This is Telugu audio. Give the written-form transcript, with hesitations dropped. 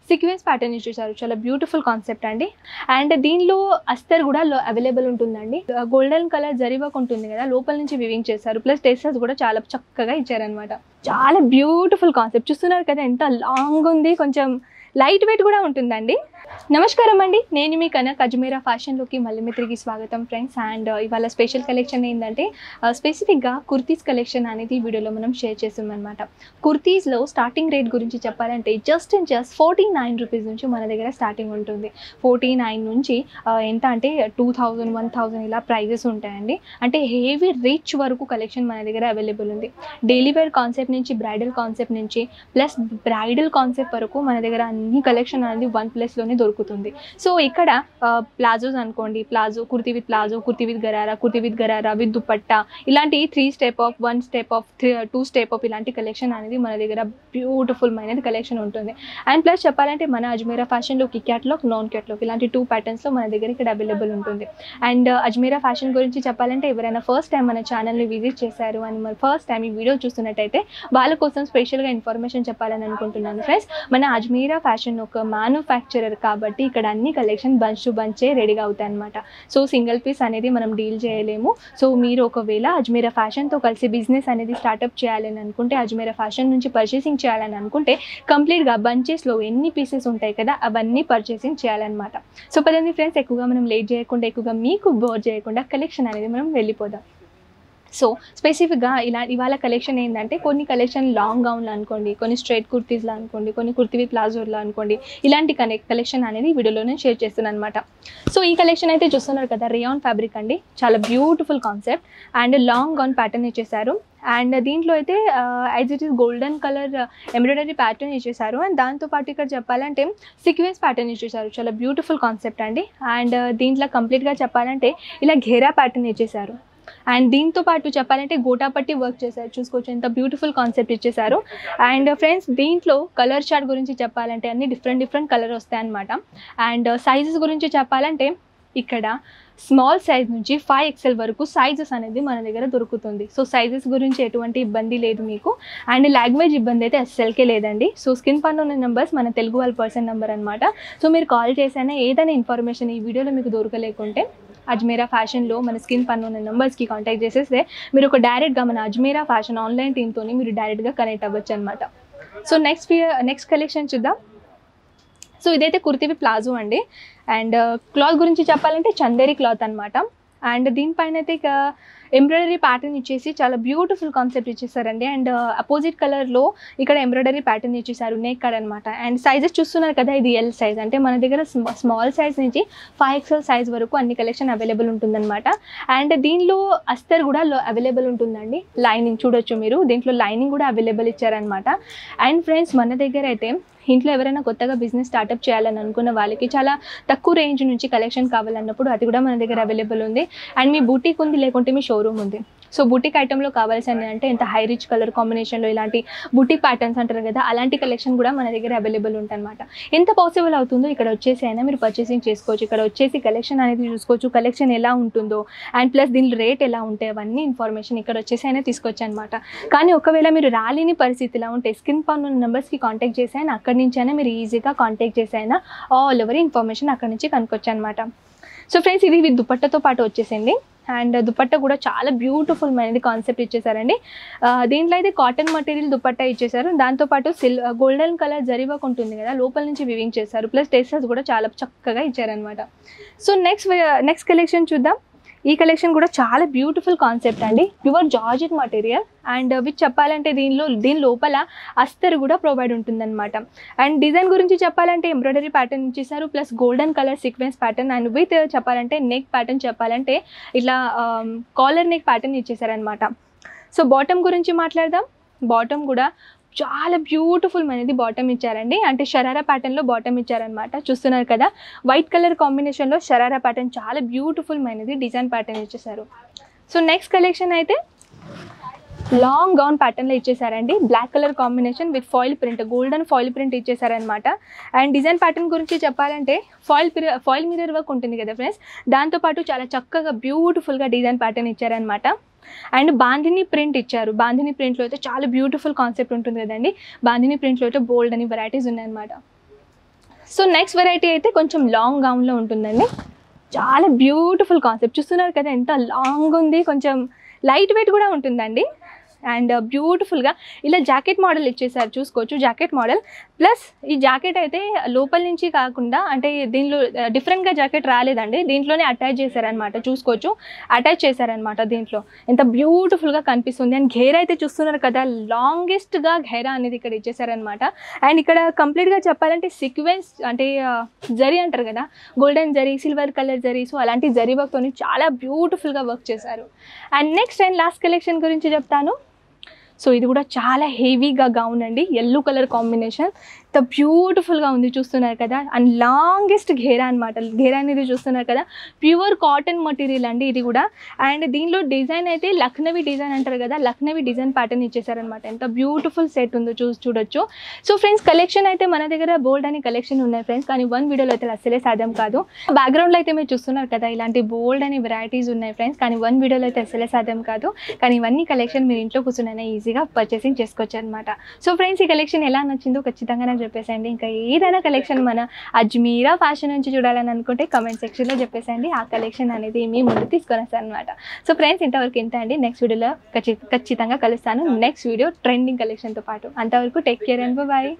సీక్వెన్స్ ప్యాటర్న్ ఇచ్చేసారు. చాలా బ్యూటిఫుల్ కాన్సెప్ట్ అండి. అండ్ దీనిలో అస్తర్ కూడా అవైలబుల్ ఉంటుందండి. గోల్డెన్ కలర్ జరీ వర్క్ ఉంటుంది కదా, లోపల నుంచి వివింగ్ చేశారు. ప్లస్ టెసల్స్ కూడా చాలా చక్కగా ఇచ్చారనమాట. చాలా బ్యూటిఫుల్ కాన్సెప్ట్. చూస్తున్నారు కదా ఎంత లాంగ్ ఉంది, కొంచెం లైట్ వెయిట్ కూడా ఉంటుందండి. నమస్కారం అండి, నేను మీ కనక్. అజ్మీరా ఫ్యాషన్లోకి మళ్ళీ మీ తిరిగి స్వాగతం ఫ్రెండ్స్. అండ్ ఇవాళ స్పెషల్ కలెక్షన్ ఏంటంటే స్పెసిఫిక్గా కుర్తీస్ కలెక్షన్ అనేది ఈ వీడియోలో మనం షేర్ చేస్తాం అనమాట. కుర్తీస్లో స్టార్టింగ్ రేట్ గురించి చెప్పాలంటే జస్ట్ 49 రూపీస్ నుంచి మన దగ్గర స్టార్టింగ్ ఉంటుంది. 49 నుంచి ఎంత అంటే 2000, 1000 ఇలా ప్రైజెస్ ఉంటాయండి. అంటే హెవీ రిచ్ వరకు కలెక్షన్ మన దగ్గర అవైలబుల్ ఉంది. డైలీ వేర్ కాన్సెప్ట్ నుంచి బ్రైడల్ కాన్సెప్ట్ నుంచి ప్లస్ బ్రైడల్ కాన్సెప్ట్ వరకు మన దగ్గర అన్ని కలెక్షన్ అనేది వన్ ప్లేస్లోనే దొరుకుతుంది. సో ఇక్కడ ప్లాజోస్ అనుకోండి, palazzo, kurti with palazzo, kurti with gharara with dupatta, ఇలాంటి 3 step of, 1 step of, 2 step of ఇలాంటి కలెక్షన్ అనేది మన దగ్గర బ్యూటిఫుల్ మైనది కలెక్షన్ ఉంటుంది. అండ్ ప్లస్ చెప్పాలంటే మన అజ్మీరా ఫ్యాషన్లోకి క్యాట్లాగ్, నాన్ క్యాట్లాగ్ ఇలాంటి 2 ప్యాటర్న్స్లో మన దగ్గర ఇక్కడ అవైలబుల్ ఉంటుంది. అండ్ అజ్మీరా ఫ్యాషన్ గురించి చెప్పాలంటే ఎవరైనా ఫస్ట్ టైం మన ఛానల్ని విజిట్ చేశారు అని మరి ఫస్ట్ టైం ఈ వీడియో చూస్తున్నట్టయితే వాళ్ళ కోసం స్పెషల్గా ఇన్ఫర్మేషన్ చెప్పాలని అనుకుంటున్నాను ఫ్రెండ్స్. మన అజ్మీరా ఫ్యాషన్ ఒక మ్యానుఫ్యాక్చరర్ కాబట్టి ఇక్కడ అన్ని కలెక్షన్ బంచ్ టు బంచే రెడీగా అవుతాయి అనమాట. సో సింగిల్ పీస్ అనేది మనం డీల్ చేయలేము. సో మీరు ఒకవేళ అజ్మీరా ఫ్యాషన్తో కలిసి బిజినెస్ అనేది స్టార్ట్అప్ చేయాలని అనుకుంటే, అజ్మీరా ఫ్యాషన్ నుంచి పర్చేసింగ్ చేయాలని అనుకుంటే కంప్లీట్గా బంచెస్లో ఎన్ని పీసెస్ ఉంటాయి కదా అవన్నీ పర్చేసింగ్ చేయాలన్నమాట. సో పదండి ఫ్రెండ్స్, ఎక్కువగా మనం లేట్ చేయకుండా, ఎక్కువగా మీకు బోర్ చేయకుండా కలెక్షన్ అనేది మనం వెళ్ళిపోదాం. సో స్పెసిఫిక్గా ఇవాళ కలెక్షన్ ఏంటంటే కొన్ని కలెక్షన్ లాంగ్ గౌన్లు అనుకోండి, కొన్ని స్ట్రైట్ కుర్తీస్లో అనుకోండి, కొన్ని కుర్తీ విత్ ప్లాజోలో అనుకోండి, ఇలాంటి కలెక్షన్ అనేది వీడియోలో నేను షేర్ చేస్తున్నాను అనమాట. సో ఈ కలెక్షన్ అయితే చూస్తున్నారు కదా, రేయాన్ ఫ్యాబ్రిక్ అండి. చాలా beautiful concept and long gown pattern ఇచ్చేసారు. అండ్ దీంట్లో అయితే as it is golden colour embroidery pattern ఇచ్చేసారు. అండ్ దాంతోపాటు ఇక్కడ చెప్పాలంటే సీక్వెన్స్ ప్యాటర్న్ ఇచ్చేసారు. చాలా బ్యూటిఫుల్ కాన్సెప్ట్ అండి. అండ్ దీంట్లో కంప్లీట్గా చెప్పాలంటే ఇలా ఘేరా ప్యాటర్న్ ఇచ్చేసారు. అండ్ దీంతో పాటు చెప్పాలంటే గోటాపట్టి వర్క్ చేశారు. చూసుకోవచ్చు ఎంత బ్యూటిఫుల్ కాన్సెప్ట్ ఇచ్చేసారు. అండ్ ఫ్రెండ్స్ దీంట్లో కలర్ చార్ట్ గురించి చెప్పాలంటే అన్ని డిఫరెంట్ కలర్ వస్తాయి అన్నమాట. అండ్ సైజెస్ గురించి చెప్పాలంటే ఇక్కడ స్మాల్ సైజ్ నుంచి 5XL వరకు సైజెస్ అనేది మన దగ్గర దొరుకుతుంది. సో సైజెస్ గురించి ఎటువంటి ఇబ్బంది లేదు మీకు. అండ్ లాంగ్వేజ్ ఇబ్బంది అయితే అస్సలకే లేదండి. సో స్క్రీన్ పైన ఉన్న నెంబర్స్ మన తెలుగు వాళ్ళ పర్సన్ నెంబర్ అనమాట. సో మీరు కాల్ చేసైనా ఏదైనా ఇన్ఫర్మేషన్ ఈ వీడియోలో మీకు దొరకలేకుంటే అజ్మీరా ఫ్యాషన్లో మన స్క్రీన్ పైన ఉన్న నెంబర్స్కి కాంటాక్ట్ చేసేస్తే మీరు ఒక డైరెక్ట్గా మన అజ్మీరా ఫ్యాషన్ ఆన్లైన్ టీమ్తో మీరు డైరెక్ట్గా కనెక్ట్ అవ్వచ్చు అనమాట. సో నెక్స్ట్ కలెక్షన్ చూద్దాం. సో ఇదైతే కుర్తీ విత్ ప్లాజో అండి. అండ్ క్లాత్ గురించి చెప్పాలంటే చందేరి క్లాత్ అనమాట. అండ్ దీనిపైన అయితే ఇక ఎంబ్రాయిడరీ ప్యాటర్న్ ఇచ్చేసి చాలా బ్యూటిఫుల్ కాన్సెప్ట్ ఇచ్చేసారండి. అండ్ అపోజిట్ కలర్లో ఇక్కడ ఎంబ్రాయిడరీ ప్యాటర్న్ ఇచ్చేసారు నెక్ కాడ అనమాట. అండ్ సైజెస్ చూస్తున్నారు కదా, ఇది ఎల్ సైజ్. అంటే మన దగ్గర స్మాల్ సైజ్ నుంచి 5XL సైజ్ వరకు అన్ని కలెక్షన్ అవైలబుల్ ఉంటుందన్నమాట. అండ్ దీనిలో అస్తర్ కూడా అవైలబుల్ ఉంటుందండి. లైనింగ్ చూడొచ్చు మీరు, దీంట్లో లైనింగ్ కూడా అవైలబుల్ ఇచ్చారనమాట. అండ్ ఫ్రెండ్స్ మన దగ్గర అయితే ఇంట్లో ఎవరైనా కొత్తగా బిజినెస్ స్టార్ట్అప్ చేయాలని అనుకున్న వాళ్ళకి చాలా తక్కువ రేంజ్ నుంచి కలెక్షన్ కావాలన్నప్పుడు అది కూడా మన దగ్గర అవైలబుల్ ఉంది. అండ్ మీ బూటీక్ ఉంది, లేకుంటే మీ షోరూమ్ ఉంది. సో బూటిక్ ఐటెంలో కావాల్సింది అంటే ఇంత హై రిచ్ కలర్ కాంబినేషన్లో ఇలాంటి బూటిక్ ప్యాటర్న్స్ అంటారు కదా, అలాంటి కలెక్షన్ కూడా మన దగ్గర అవైలబుల్ ఉంటుందన్నమాట. ఎంత పాసిబుల్ అవుతుందో ఇక్కడ వచ్చేసి అయినా మీరు పర్చేసింగ్ చేసుకోవచ్చు. ఇక్కడ వచ్చేసి కలెక్షన్ అనేది చూసుకోవచ్చు, కలెక్షన్ ఎలా ఉంటుందో అండ్ ప్లస్ దీని రేట్ ఎలా ఉంటాయి అవన్నీ ఇన్ఫర్మేషన్ ఇక్కడ వచ్చేసి అయినా తీసుకోవచ్చు అనమాట. కానీ ఒకవేళ మీరు రాలేని పరిస్థితిలో ఉంటే స్క్రీన్ పైన ఉన్న నెంబర్స్కి కాంటాక్ట్ చేసి అయినా అక్కడి నుంచి అయినా మీరు ఈజీగా కాంటాక్ట్ చేసి అయినా ఆల్ ఓవర్ ఇన్ఫర్మేషన్ అక్కడి నుంచి కనుక్కోవచ్చు అనమాట. సో ఫ్రెండ్స్ ఇది విత్ దుపట్టతో పాటు వచ్చేసింది. అండ్ దుపట్టా కూడా చాలా బ్యూటిఫుల్ మైనది కాన్సెప్ట్ ఇచ్చేసారండి. దీంట్లో అయితే కాటన్ మటీరియల్ దుపట్టా ఇచ్చేసారు. దాంతోపాటు గోల్డెన్ కలర్ జరీ వర్క్ ఉంటుంది కదా, లోపల నుంచి వివింగ్ చేశారు. ప్లస్ టెసల్స్ కూడా చాలా చక్కగా ఇచ్చారనమాట. సో నెక్స్ట్ కలెక్షన్ చూద్దాం. ఈ కలెక్షన్ కూడా చాలా బ్యూటిఫుల్ కాన్సెప్ట్ అండి. Pure georgette material and with చెప్పాలంటే దీని లోపల అస్తర్ కూడా ప్రొవైడ్ ఉంటుందన్నమాట. అండ్ డిజైన్ గురించి చెప్పాలంటే ఎంబ్రాయిడరీ ప్యాటర్న్ ఇచ్చేసారు. Plus golden colour sequence pattern and with చెప్పాలంటే నెక్ ప్యాటర్న్ చెప్పాలంటే ఇట్లా కాలర్ నెక్ ప్యాటర్న్ ఇచ్చేసారనమాట. సో బాటమ్ గురించి మాట్లాడదాం. బాటమ్ కూడా చాలా బ్యూటిఫుల్ అనేది బాటమ్ ఇచ్చారండి. అంటే షరారా ప్యాటర్న్లో బాటమ్ ఇచ్చారనమాట. చూస్తున్నారు కదా, వైట్ కలర్ కాంబినేషన్లో షరారా ప్యాటర్న్ చాలా బ్యూటిఫుల్ అనేది డిజైన్ ప్యాటర్న్ ఇచ్చేసారు. సో నెక్స్ట్ కలెక్షన్ అయితే లాంగ్ గౌన్ ప్యాటర్న్లో ఇచ్చేసారండి. Black colour combination with foil print, golden foil print ఇచ్చేసారనమాట. అండ్ డిజైన్ ప్యాటర్న్ గురించి చెప్పాలంటే ఫాయిల్ మిర్రర్ వర్క్ ఉంటుంది కదా ఫ్రెండ్స్, దాంతోపాటు చాలా చక్కగా బ్యూటిఫుల్గా డిజైన్ ప్యాటర్న్ ఇచ్చారనమాట. అండ్ బాందిని ప్రింట్ ఇచ్చారు. బాందిని ప్రింట్లో అయితే చాలా బ్యూటిఫుల్ కాన్సెప్ట్ ఉంటుంది కదండి. బాందిని ప్రింట్లో అయితే బోల్డ్ అని వెరైటీస్ ఉన్నాయన్నమాట. సో నెక్స్ట్ వెరైటీ అయితే కొంచెం లాంగ్ గౌన్లో ఉంటుందండి. చాలా బ్యూటిఫుల్ కాన్సెప్ట్, చూస్తున్నారు కదా ఎంత లాంగ్ ఉంది, కొంచెం లైట్ వెయిట్ కూడా ఉంటుందండి. అండ్ బ్యూటిఫుల్గా ఇలా జాకెట్ మోడల్ ఇచ్చేసారు, చూసుకోవచ్చు జాకెట్ మోడల్. ప్లస్ ఈ జాకెట్ అయితే లోపల నుంచి కాకుండా అంటే దీనిలో డిఫరెంట్గా జాకెట్ రాలేదండి, దీంట్లోనే అటాచ్ చేశారనమాట, చూసుకోవచ్చు అటాచ్ చేశారనమాట. దీంట్లో ఎంత బ్యూటిఫుల్గా కనిపిస్తుంది. అండ్ ఘేరా అయితే చూస్తున్నారు కదా, లాంగెస్ట్గా ఘేరా అనేది ఇక్కడ ఇచ్చేసారనమాట. అండ్ ఇక్కడ కంప్లీట్గా చెప్పాలంటే సీక్వెన్స్ అంటే జరీ అంటారు కదా, golden zari, silver colour zari, so అలాంటి జరీ వర్క్తో చాలా బ్యూటిఫుల్గా వర్క్ చేశారు. And next and last collection గురించి చెప్తాను. సో ఇది కూడా చాలా హెవీగా గౌన్ అండి, ఎల్లో కలర్ కాంబినేషన్, ఎంత బ్యూటిఫుల్గా ఉంది, చూస్తున్నారు కదా. అండ్ లాంగెస్ట్ ఘేరా అనమాట, ఘేరా అనేది చూస్తున్నారు కదా, ప్యూర్ కాటన్ మటీరియల్ అండి ఇది కూడా. అండ్ దీనిలో డిజైన్ అయితే లక్నవీ డిజైన్ అంటారు కదా, లక్నవీ డిజైన్ ప్యాటర్న్ ఇచ్చేసారనమాట. ఎంత బ్యూటిఫుల్ సెట్ ఉందో చూడొచ్చు. సో ఫ్రెండ్స్, కలెక్షన్ అయితే మన దగ్గర బోల్డ్ అని కలెక్షన్ ఉన్నాయి ఫ్రెండ్స్, కానీ వన్ వీడియోలో అయితే అసలే సాధ్యం కాదు. బ్యాక్గ్రౌండ్లో అయితే మీరు చూస్తున్నారు కదా, ఇలాంటి బోల్డ్ అని వెరైటీస్ ఉన్నాయి ఫ్రెండ్స్, కానీ వన్ వీడియోలో అయితే అసలే సాధ్యం కాదు. కానీ ఇవన్నీ కలెక్షన్ మీరు ఇంట్లో కూర్చున్నైనా ఈజీగా పర్చేసింగ్ చేసుకోవచ్చు అనమాట. సో ఫ్రెండ్స్, ఈ కలెక్షన్ ఎలా నచ్చిందో ఖచ్చితంగా నాకు చెప్పేసండి. ఇంకా ఏదైనా కలెక్షన్ మన అజ్మీరా ఫ్యాషన్ నుంచి చూడాలని అనుకుంటే కమెంట్ సెక్షన్లో చెప్పేసండి, ఆ కలెక్షన్ అనేది మీ ముందు తీసుకొని వస్తాను అనమాట. సో ఫ్రెండ్స్, ఇంతవరకు ఇంత అండి. నెక్స్ట్ వీడియోలో ఖచ్చితంగా కలుస్తాను, నెక్స్ట్ వీడియో ట్రెండింగ్ కలెక్షన్తో పాటు. అంతవరకు టేక్ కేర్ అండ్ బాయ్.